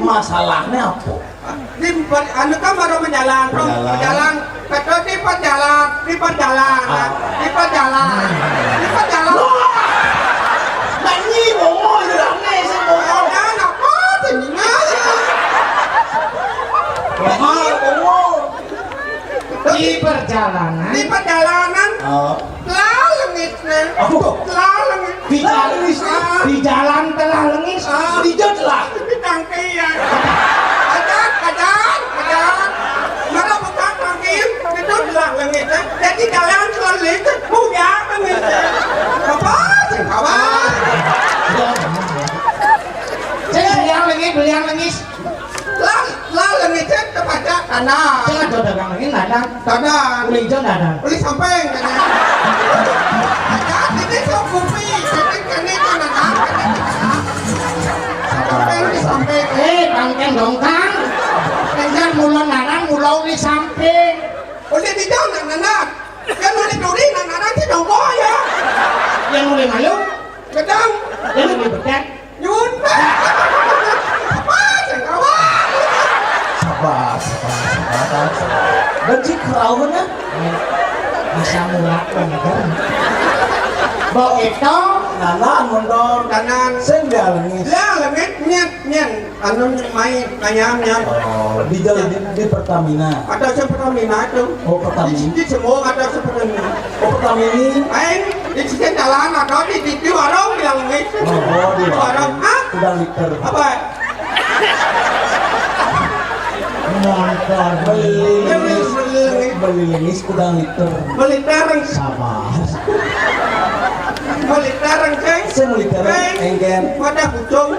Masalahnya apa? Di anu kan baru berjalan, kata di perjalanan. Nyanyi mau orangnya sih mau. Dan apa tinggal? Di perjalanan Telah lengitnya. Telah lengit. di jalan telah lengis Di lah. Di tangkian. Kadang. Mana bukan tangkian itu telah lengitnya. Jadi jalan selit punya lengitnya. Apa? Kawan. beliang lengis Lah lengitnya kepada tanah. jangan do dagang lengis dadang Tanah. uli hijau dadang Uli samping kan. Ini sok kopi. Ini kan samping. bangkeng dong kang jangan mulon dadang mulau di samping Uli di jauh nak. Kan uli duri nak di dongko ya. yang uli malu Kadang. yang uli bedak Yun. Apa? Kawan. Sabar. Benci kerawan ya? bisa mulak kan bau itu Nana mundur. Kanan. Saya lengis. Lah lengit nyen anu main ayamnya. Oh, di Pertamina. Ada Pertamina itu. Oh, Pertamina. Di semua ada Pertamina. Oh, Pertamina. Main di sini jalan ada di warung bilang lengit. Oh, di warung. Hah? Udah liter. Apa? motor Beli lengis udah liter. Beli tereng. Sabar. Beli tereng ceng. Saya mau liter engken. Wadah pucung.